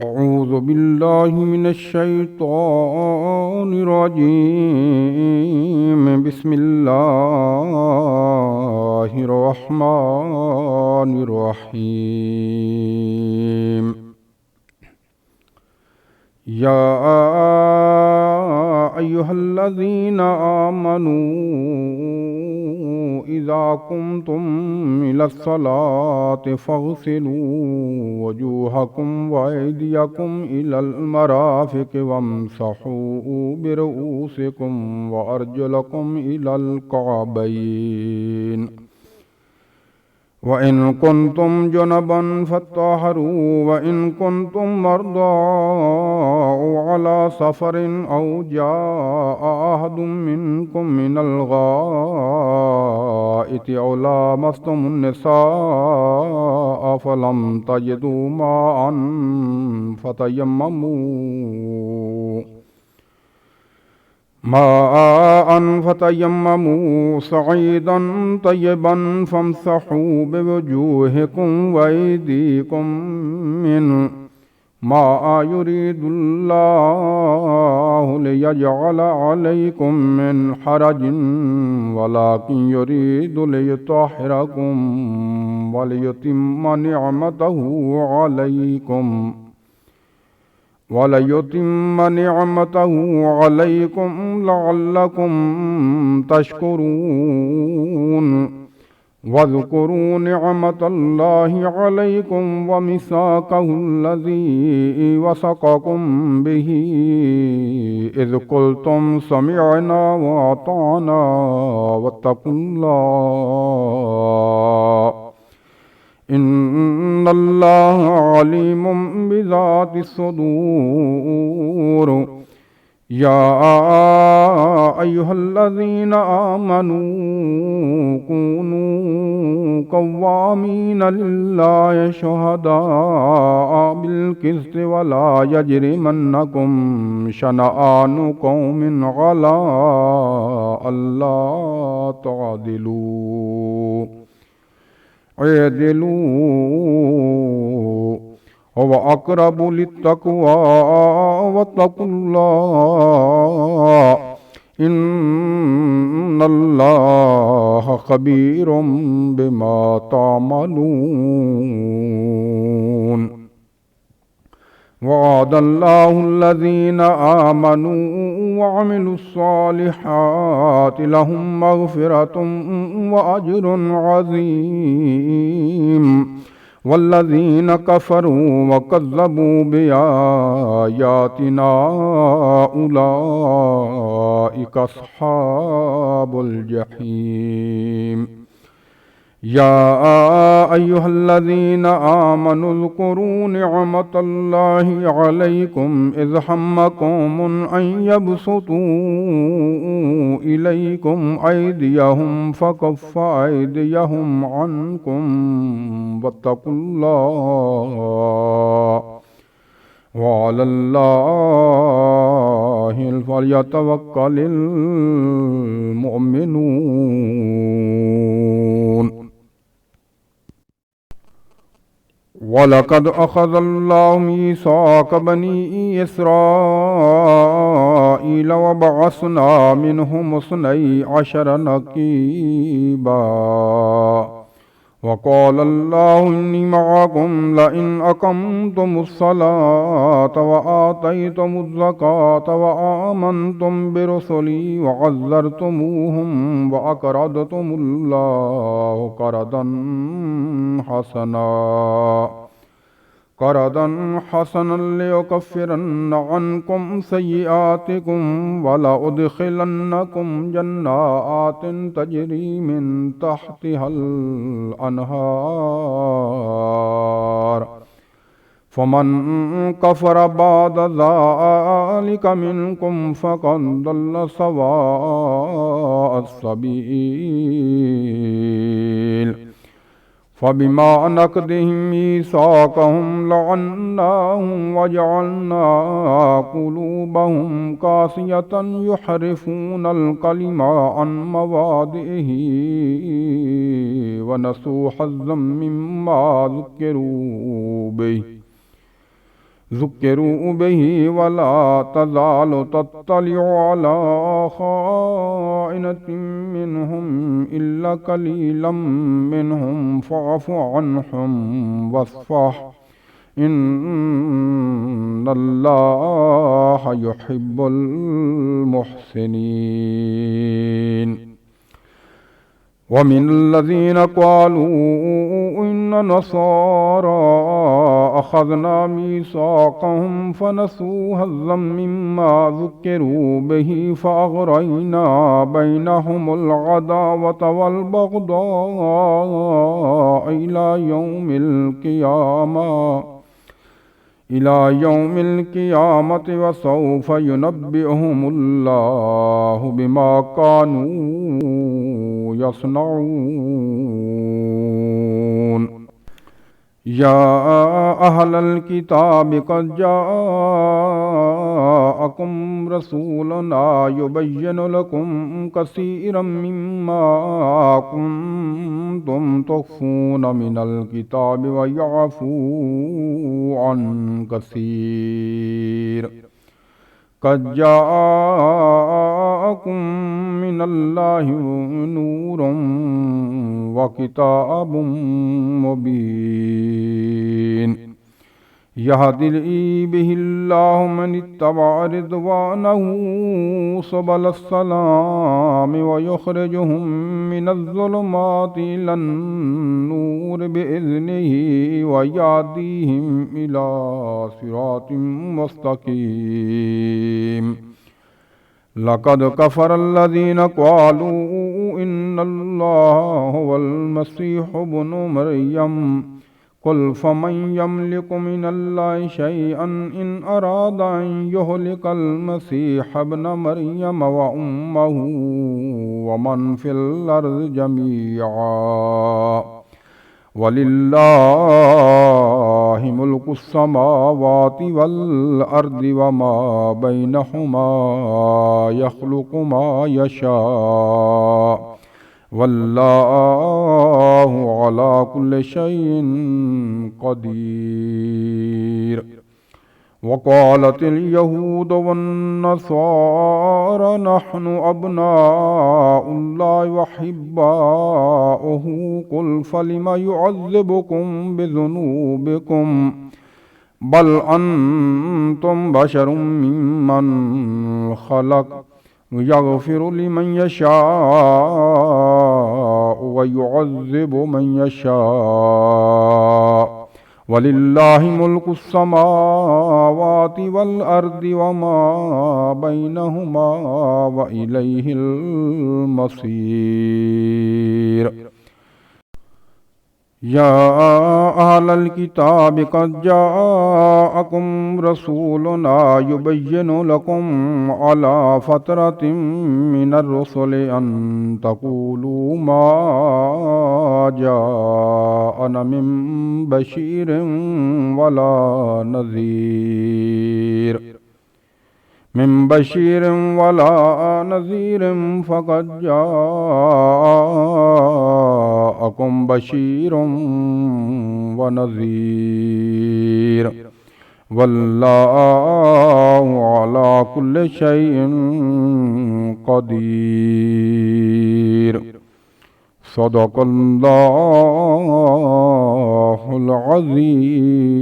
أعوذ بالله من الشيطان الرجيم. بسم الله الرحمن الرحيم. يا أيها الذين آمنوا إذا قمتم إلى الصلاة فاغسلوا وجوهكم وأيديكم إلى المرافق وامسحوا برؤوسكم وأرجلكم إلى الكعبين، وإن كنتم جنبا فاطهروا، وإن كنتم مرضى أو على سفر أو جاء أحد منكم من الغائط أو لامستم النساء فلم تجدوا ماء فتيمموا صعيدا طيبا فامسحوا بوجوهكم وأيديكم منه، ما يريد الله ليجعل عليكم من حرج ولكن يريد ليطهركم وليتم نعمته عليكم لعلكم تشكرون. واذكروا نعمة الله عليكم وميثاقه الذي وثقكم به إذ قلتم سمعنا وأطعنا واتقوا الله إن الله عليم بذات الصدور. يا أيها الذين آمنوا كونوا قوامين لله شهداء بالقسط ولا يجرمنكم شنآن قوم على ألا تعدلوا اعدلوا هو أقرب للتقوى واتقوا الله إن الله خبير بما تعملون. وعد الله الذين آمنوا وعملوا الصالحات لهم مغفرة وأجر عظيم، والذين كفروا وكذبوا بآياتنا أولئك أصحاب الجحيم. يا أيها الذين آمنوا اذكروا نعمة الله عليكم إذ هم قوم أن يبسطوا إليكم أيديهم فكف أيديهم عنكم واتقوا الله وعلى الله فليتوكل المؤمنون. ولقد أخذ الله ميثاق بني إسرائيل وبعثنا منهم 12 نقيبا، وقال الله إني معكم لئن أقمتم الصلاة وآتيتم الزكاة وآمنتم برسلي وعزرتموهم وأقرضتم الله قرضا حسنا ليكفرن عنكم سيئاتكم ولأدخلنكم جنات تجري من تحتها الأنهار، فمن كفر بعد ذلك منكم فقد ضل سواء السبيل. فبما نقضهم ميثاقهم لعناهم وجعلنا قلوبهم قاسية يحرفون الكلم عن مواضعه ونسوا حظا مما ذكروا به ذكروا به ولا تزال تطلع على خائنة منهم إلا قليلا منهم فاعف عنهم واصفح إن الله يحب المحسنين. ومن الذين قالوا إن نصارى أخذنا ميثاقهم فنسوا حظا مما ذكروا به فأغرينا بينهم العداوة والبغضاء إلى يوم القيامة وسوف ينبئهم الله بما كانوا يصنعون. يا أهل الكتاب قد جاءكم رسولنا يبين لكم كثيرا مما كنتم تخفون من الكتاب ويعفو عن كثير. قد جاءكم من الله نور وكتاب مبين يهدي به الله من اتبع رضوانه سبل السلام ويخرجهم من الظلمات إلى النور بإذنه ويهديهم إلى صراط مستقيم. لقد كفر الذين قالوا إن الله هو المسيح ابن مريم قل فمن يملك من الله شيئا إن أراد أن يهلك المسيح ابن مريم وأمه ومن في الأرض جميعا ولله ملك السماوات والأرض وما بينهما يخلق ما يشاء والله على كل شيء قدير. وقالت اليهود والنصارى نحن أبناء الله وأحباؤه قل فلم يعذبكم بذنوبكم بل أنتم بشر ممن خلق يغفر لمن يشاء ويعذب من يشاء ولله ملك السماوات والأرض وما بينهما وإليه المصير. يا أهل الكتاب قد جاءكم رسولنا يبين لكم على فترة من الرسل أن تقولوا ما جاءنا من بشير ولا نذير فقد جاءكم بشير ونذير والله على كل شيء قدير. صدق الله العظيم.